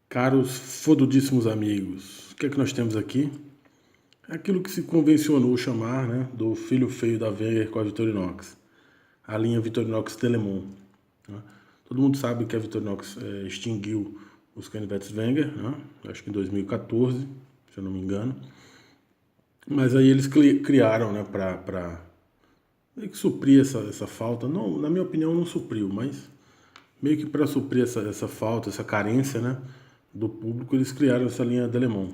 Caros fodudíssimos amigos, o que é que nós temos aqui? É aquilo que se convencionou chamar, né, do filho feio da Wenger com a Victorinox, a linha Victorinox Telemon. Né? Todo mundo sabe que a Victorinox extinguiu os canivetes Wenger, né? Acho que em 2014, se eu não me engano. Mas aí eles criaram, né, para meio que suprir essa falta. Não, na minha opinião, não supriu, mas meio que para suprir essa falta, essa carência, né, do público, eles criaram essa linha Telemon,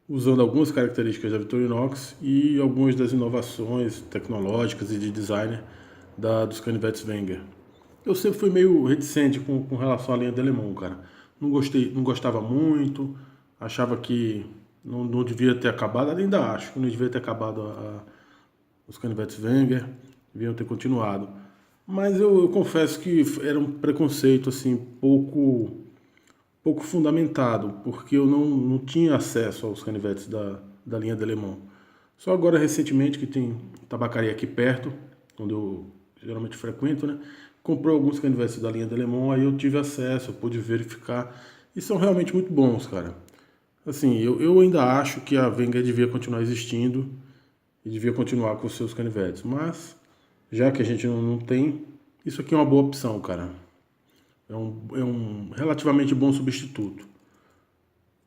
usando algumas características da Victorinox e algumas das inovações tecnológicas e de design dos canivetes Wenger. Eu sempre fui meio reticente com relação à linha Delemon, cara. Não gostava muito, achava que não devia ter acabado, ainda acho que não devia ter acabado os canivetes Wenger, deviam ter continuado. Mas eu confesso que era um preconceito assim pouco fundamentado, porque eu não tinha acesso aos canivetes da linha Delemon. Só agora, recentemente, que tem tabacaria aqui perto, onde eu geralmente frequento, né? Comprou alguns canivetes da linha Delemon, aí eu tive acesso, eu pude verificar, e são realmente muito bons, cara. Assim, eu ainda acho que a Wenger devia continuar existindo e devia continuar com os seus canivetes, mas já que a gente não tem, isso aqui é uma boa opção, cara. É um relativamente bom substituto.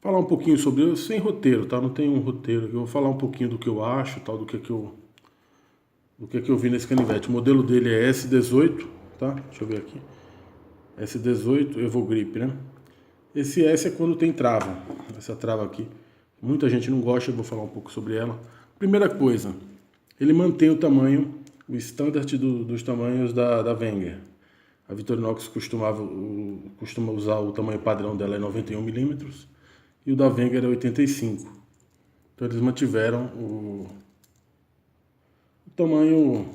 Falar um pouquinho sobre, sem roteiro, tá? Não tem um roteiro. Eu vou falar um pouquinho do que eu acho, tal, do que eu vi nesse canivete. O modelo dele é S18, tá? Deixa eu ver aqui. S18 Evogrip, né? Esse S é quando tem trava. Essa trava aqui. Muita gente não gosta, eu vou falar um pouco sobre ela. Primeira coisa, ele mantém o tamanho, o standard dos tamanhos da Wenger. A Victorinox costuma usar o tamanho padrão dela é 91 milímetros e o da Wenger é 85. Então eles mantiveram o tamanho,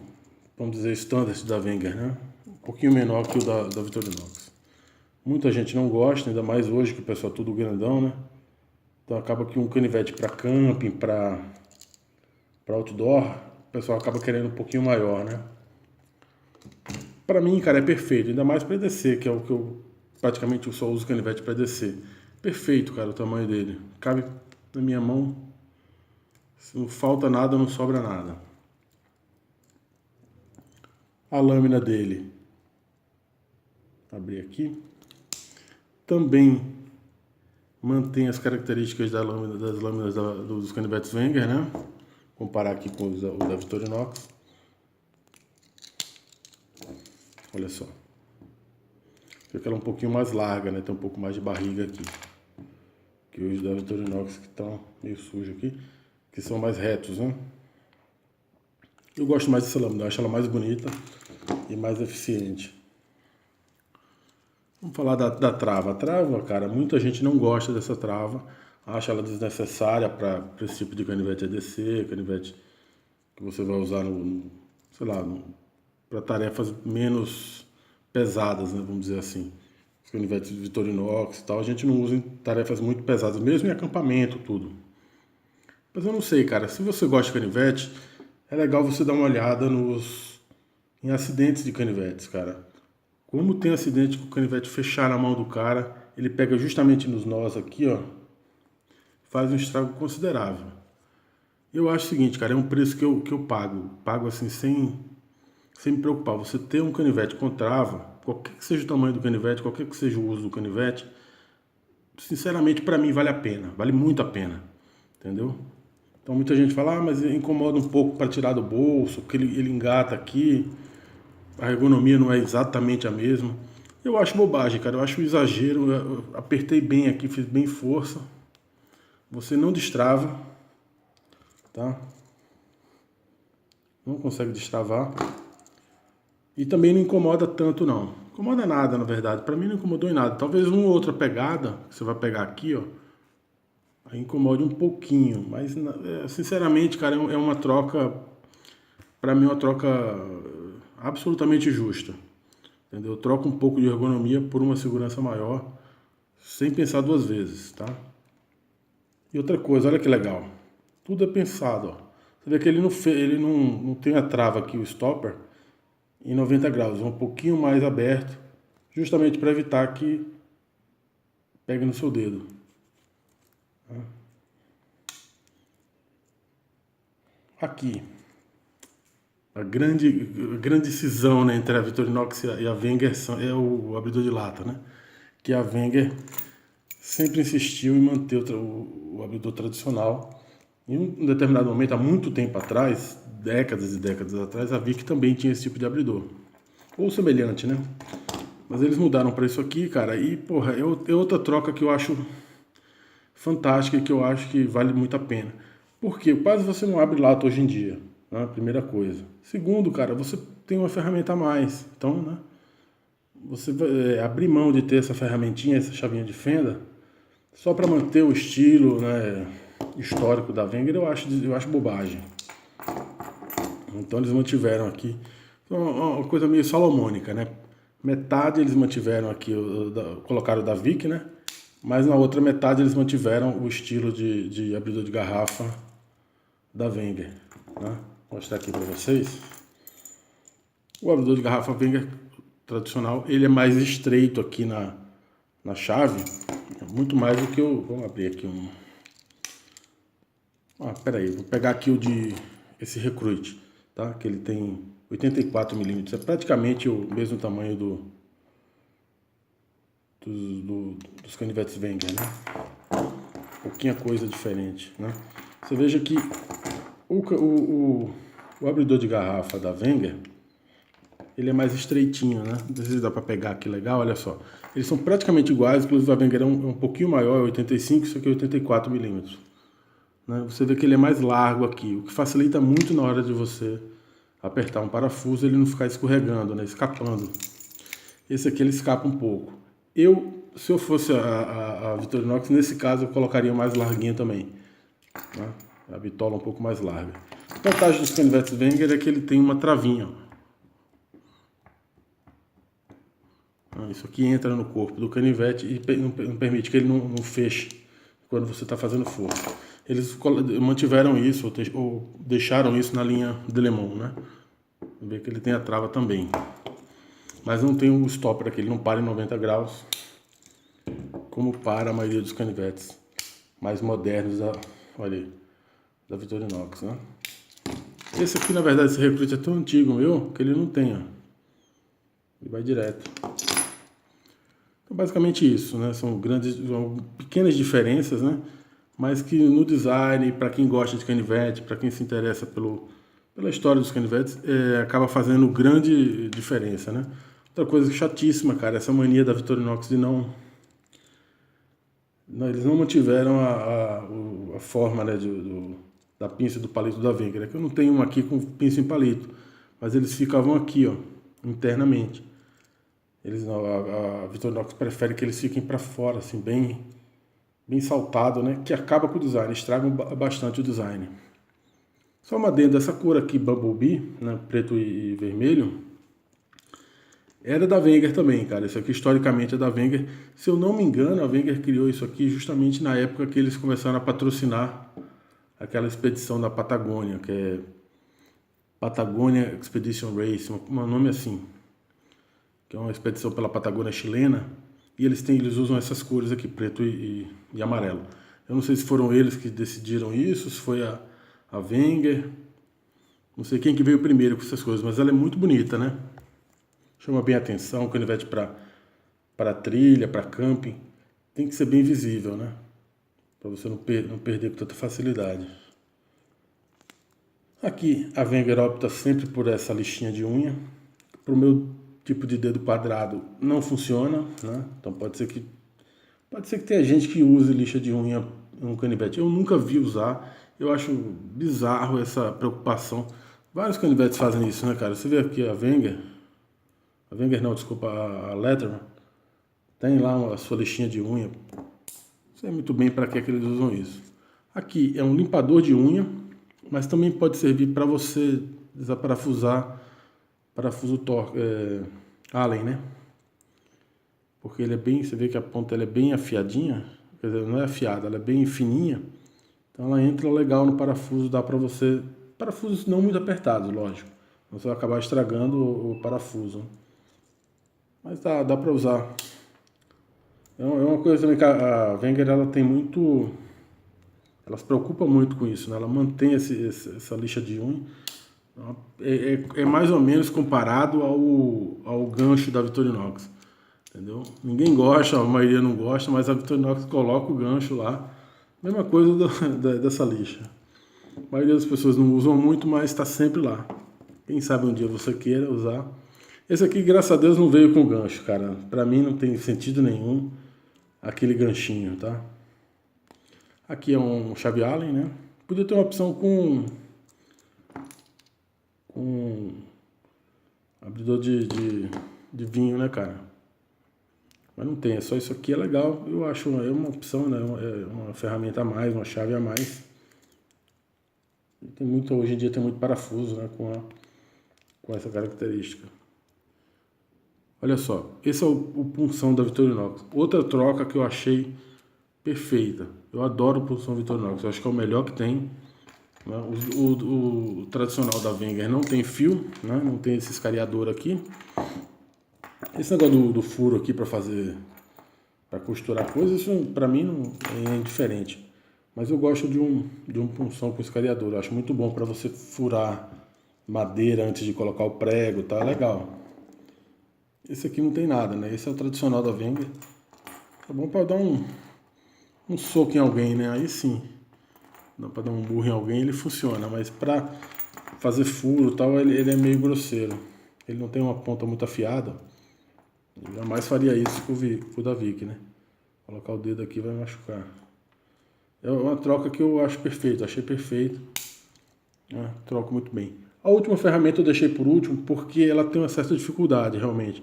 vamos dizer, standard da Wenger, né? Um pouquinho menor que o da Victorinox. Muita gente não gosta, ainda mais hoje que o pessoal é tudo grandão, né? Então acaba que um canivete para camping, para outdoor, o pessoal acaba querendo um pouquinho maior, né? Para mim, cara, é perfeito, ainda mais para descer, que é o que eu praticamente só uso canivete para descer. Perfeito, cara, o tamanho dele. Cabe na minha mão, não falta nada, não sobra nada. A lâmina dele, abrir aqui, também mantém as características das lâminas dos canivetes Wenger, né? Comparar aqui com os da Victorinox. Olha só. Fica ela um pouquinho mais larga, né? Tem um pouco mais de barriga aqui. Que os da Victorinox que estão meio sujos aqui, que são mais retos, né? Eu gosto mais dessa lâmina, eu acho ela mais bonita e mais eficiente. Vamos falar da trava. A trava, cara, muita gente não gosta dessa trava, acha ela desnecessária para esse tipo de canivete ADC, canivete que você vai usar sei lá, para tarefas menos pesadas, né, vamos dizer assim. Os canivetes Victorinox e tal, a gente não usa em tarefas muito pesadas, mesmo em acampamento, tudo. Mas eu não sei, cara, se você gosta de canivete, é legal você dar uma olhada em acidentes de canivetes, cara. Como tem acidente que o canivete fechar na mão do cara, ele pega justamente nos nós aqui, ó, faz um estrago considerável. Eu acho o seguinte, cara, é um preço que eu pago assim sem me preocupar. Você ter um canivete com trava, qualquer que seja o tamanho do canivete, qualquer que seja o uso do canivete, sinceramente para mim vale a pena, vale muito a pena, entendeu? Então muita gente fala, mas incomoda um pouco para tirar do bolso, porque ele engata aqui, a ergonomia não é exatamente a mesma. Eu acho bobagem, cara, eu acho um exagero, eu apertei bem aqui, fiz bem força, você não destrava, tá? Não consegue destravar. E também não incomoda tanto não. Incomoda nada, na verdade. Para mim não incomodou em nada. Talvez uma ou outra pegada, que você vai pegar aqui, ó, aí incomode um pouquinho. Mas, sinceramente, cara, é uma troca, para mim, é uma troca absolutamente justa. Entendeu? Eu troco um pouco de ergonomia por uma segurança maior, sem pensar duas vezes, tá? E outra coisa, olha que legal. Tudo é pensado, ó. Você vê que ele não tem a trava aqui, o stopper, em 90 graus, um pouquinho mais aberto, justamente para evitar que pegue no seu dedo. Aqui, a grande cisão, né, entre a Victorinox e a Wenger é o abridor de lata, né? Que a Wenger sempre insistiu em manter o abridor tradicional. Em um determinado momento, há muito tempo atrás, décadas e décadas atrás, a Vic também tinha esse tipo de abridor. Ou semelhante, né? Mas eles mudaram para isso aqui, cara, e, porra, é outra troca que eu acho fantástica e que eu acho que vale muito a pena. Porque quase você não abre lata hoje em dia, né? Primeira coisa. Segundo, cara, você tem uma ferramenta a mais. Então, né? Você vai abrir mão de ter essa ferramentinha, essa chavinha de fenda, só para manter o estilo, né, histórico da Wenger, eu acho bobagem. Então eles mantiveram aqui uma coisa meio salomônica, né? Metade eles mantiveram aqui, colocaram o da Vic, né? Mas na outra metade eles mantiveram o estilo de abridor de garrafa da Wenger, né? Vou mostrar aqui para vocês. O abridor de garrafa Wenger tradicional, ele é mais estreito aqui na chave, muito mais do que o... Vamos abrir aqui um... Pera aí, vou pegar aqui esse Recruit, tá? Que ele tem 84 milímetros, é praticamente o mesmo tamanho dos canivetes Wenger, né? Pouquinha coisa diferente, né? Você veja que o abridor de garrafa da Wenger, ele é mais estreitinho, né? Não sei se dá para pegar aqui legal, olha só. Eles são praticamente iguais, inclusive a Wenger é um pouquinho maior, 85, isso aqui é 84 milímetros. Né? Você vê que ele é mais largo aqui, o que facilita muito na hora de você apertar um parafuso, ele não ficar escorregando, né? Escapando. Esse aqui ele escapa um pouco. Se eu fosse a Victorinox, nesse caso eu colocaria mais larguinha também, né? A bitola um pouco mais larga. A vantagem dos canivetes Wenger é que ele tem uma travinha. Isso aqui entra no corpo do canivete e não permite que ele não feche quando você está fazendo força. Eles mantiveram isso ou deixaram isso na linha Delemon, né? Vê que ele tem a trava também. Mas não tem um stopper aqui, ele não para em 90 graus, como para a maioria dos canivetes mais modernos da Victorinox, né? Esse aqui, na verdade, esse Recruit é tão antigo meu, que ele não tem, ó. Ele vai direto. Então, basicamente isso, né? São pequenas diferenças, né? Mas que no design, para quem gosta de canivete, para quem se interessa pela história dos canivetes, acaba fazendo grande diferença, né? Outra coisa chatíssima, cara, essa mania da Victorinox de eles não mantiveram a forma, né, da pinça e do palito da Wenger. É que eu não tenho uma aqui com pinça em palito, mas eles ficavam aqui, ó, internamente. A Victorinox prefere que eles fiquem para fora, assim, bem saltado, né, que acaba com o design, estragam bastante o design. Só uma adendo, essa cor aqui, Bumblebee, né, preto e vermelho, era da Wenger também, cara. Isso aqui historicamente é da Wenger. Se eu não me engano, a Wenger criou isso aqui justamente na época que eles começaram a patrocinar aquela expedição da Patagônia, que é Patagonia Expedition Race, um nome assim, que é uma expedição pela Patagônia chilena. E eles usam essas cores aqui, preto e amarelo. Eu não sei se foram eles que decidiram isso, se foi a Wenger. Não sei quem que veio primeiro com essas coisas, mas ela é muito bonita, né? Chama bem a atenção, canivete para trilha, para camping. Tem que ser bem visível, né? Para você não perder com tanta facilidade. Aqui a Wenger opta sempre por essa lixinha de unha. Para o meu tipo de dedo quadrado não funciona, né? Então pode ser que tenha gente que use lixa de unha no canivete. Eu nunca vi usar. Eu acho bizarro essa preocupação. Vários canivetes fazem isso, né, cara? Você vê aqui a Wenger não, desculpa, a Leatherman, tem lá a sua lixinha de unha. Não sei muito bem para que eles usam isso. Aqui é um limpador de unha, mas também pode servir para você desaparafusar parafuso Allen, né? Porque ele é você vê que a ponta ela é bem afiadinha, quer dizer, não é afiada, ela é bem fininha. Então ela entra legal no parafuso, dá para você, parafusos não muito apertados, lógico. Você vai acabar estragando o parafuso. Mas dá para usar É uma coisa também que a Wenger, ela tem muito... Ela se preocupa muito com isso, né? Ela mantém essa lixa de unha. É mais ou menos comparado ao gancho da Victorinox, entendeu? Ninguém gosta, a maioria não gosta, mas a Victorinox coloca o gancho lá. Mesma coisa dessa lixa. A maioria das pessoas não usam muito, mas está sempre lá. Quem sabe um dia você queira usar. Esse aqui, graças a Deus, não veio com gancho, cara. Pra mim não tem sentido nenhum aquele ganchinho, tá? Aqui é um chave Allen, né? Podia ter uma opção com abridor de vinho, né, cara? Mas não tem, é só isso aqui, é legal. Eu acho é uma opção, né? É uma ferramenta a mais, uma chave a mais. Tem muito, hoje em dia tem muito parafuso, né, com essa característica. Olha só, esse é o punção da Victorinox. Outra troca que eu achei perfeita. Eu adoro o punção Victorinox, eu acho que é o melhor que tem. Né? O tradicional da Wenger não tem fio, né? Não tem esse escariador aqui. Esse negócio do furo aqui para fazer, para costurar coisas, isso para mim não é indiferente. Mas eu gosto de um punção com escariador. Eu acho muito bom para você furar madeira antes de colocar o prego, tá? É legal. Esse aqui não tem nada, né? Esse é o tradicional da Wenger. Tá bom para dar um soco em alguém, né? Aí sim. Dá para dar um burro em alguém, ele funciona. Mas para fazer furo e tal, ele é meio grosseiro. Ele não tem uma ponta muito afiada. Eu jamais faria isso com o da Vic, né? Colocar o dedo aqui vai machucar. É uma troca que eu acho perfeita, achei perfeito. Troco muito bem. A última ferramenta eu deixei por último porque ela tem uma certa dificuldade, realmente.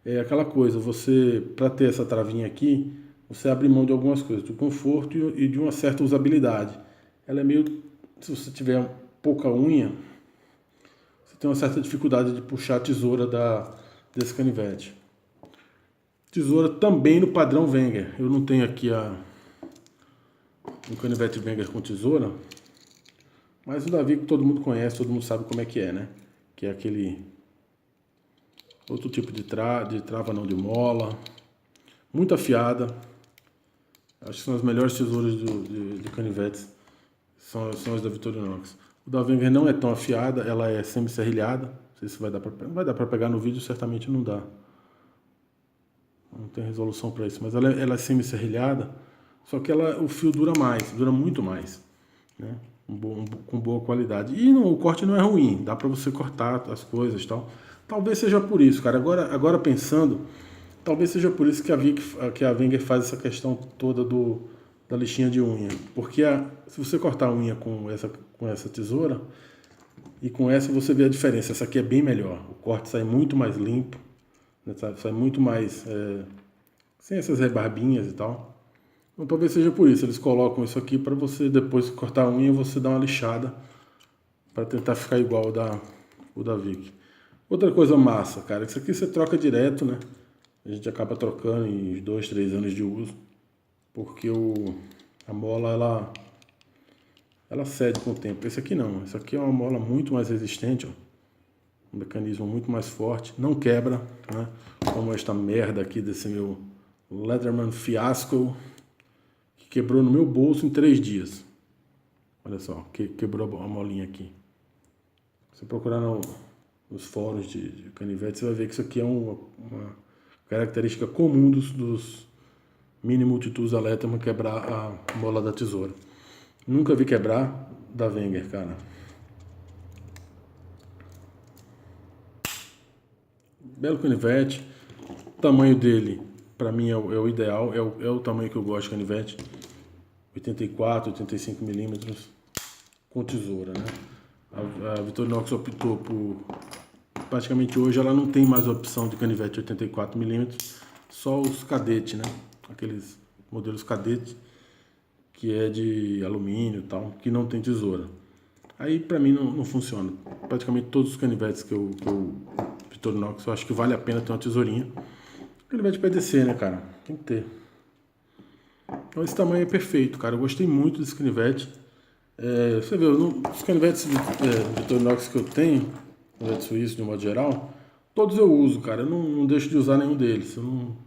É aquela coisa, você, para ter essa travinha aqui, você abre mão de algumas coisas, do conforto e de uma certa usabilidade. Ela é meio, se você tiver pouca unha, você tem uma certa dificuldade de puxar a tesoura desse canivete. Tesoura também no padrão Wenger. Eu não tenho aqui um canivete Wenger com tesoura, mas o Davi que todo mundo conhece, todo mundo sabe como é que é, né? Que é aquele outro tipo de trava, não de mola, muito afiada. Acho que são as melhores tesouras de canivetes, são as da Victorinox. O da Wenger não é tão afiada, ela é semi-serrilhada. Não sei se vai dar pra pegar no vídeo, certamente não dá. Não tem resolução para isso, mas ela é semi-serrilhada, só que o fio dura mais, dura muito mais, né? Com boa qualidade. E o corte não é ruim, dá para você cortar as coisas e tal. Talvez seja por isso, cara. Agora pensando, talvez seja por isso que a Wenger faz essa questão toda da lixinha de unha. Porque se você cortar a unha com essa tesoura, e com essa você vê a diferença. Essa aqui é bem melhor. O corte sai muito mais limpo, né? Sai muito mais... sem essas rebarbinhas e tal. Então talvez seja por isso, eles colocam isso aqui para você depois cortar a unha, você dar uma lixada para tentar ficar igual o da Vic. Outra coisa massa, cara, isso aqui você troca direto, né? A gente acaba trocando em 2, 3 anos de uso, porque a mola ela cede com o tempo. Esse aqui não, esse aqui é uma mola muito mais resistente, ó. Um mecanismo muito mais forte, não quebra, né? Como esta merda aqui desse meu Leatherman Fiasco, que quebrou no meu bolso em 3 dias. Olha só, quebrou a molinha aqui. Se você procurar nos fóruns de canivete, você vai ver que isso aqui é uma característica comum dos mini multitools da Leatherman, quebrar a mola da tesoura. Nunca vi quebrar da Wenger, cara. Belo canivete. O tamanho dele, para mim, é o ideal. É o tamanho que eu gosto de canivete. 84, 85 milímetros com tesoura, né? A Victorinox optou por... Praticamente hoje ela não tem mais opção de canivete 84 milímetros. Só os cadete, né? Aqueles modelos cadete, que é de alumínio e tal, que não tem tesoura. Aí pra mim não funciona. Praticamente todos os canivetes que eu Victorinox, eu acho que vale a pena ter uma tesourinha. Canivete PDC, né, cara? Tem que ter. Então esse tamanho é perfeito, cara. Eu gostei muito desse canivete. Você vê, os canivetes Victorinox que eu tenho, canivete suíço de um modo geral, Todos eu uso, cara. Eu não deixo de usar nenhum deles. Eu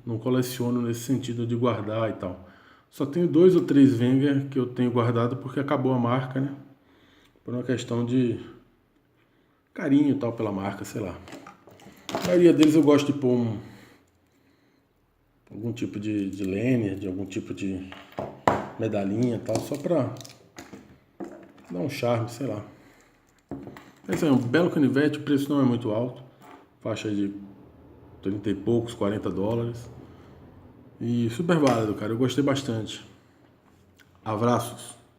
não coleciono nesse sentido de guardar e tal. Só tenho 2 ou 3 Wenger que eu tenho guardado porque acabou a marca, né? Por uma questão de carinho e tal pela marca, sei lá. A maioria deles eu gosto de pôr algum tipo de lanyard, de algum tipo de medalhinha e tal, só pra dar um charme, sei lá. Esse é um belo canivete, o preço não é muito alto. Faixa de 30 e poucos, $40. E super válido, cara. Eu gostei bastante. Abraços.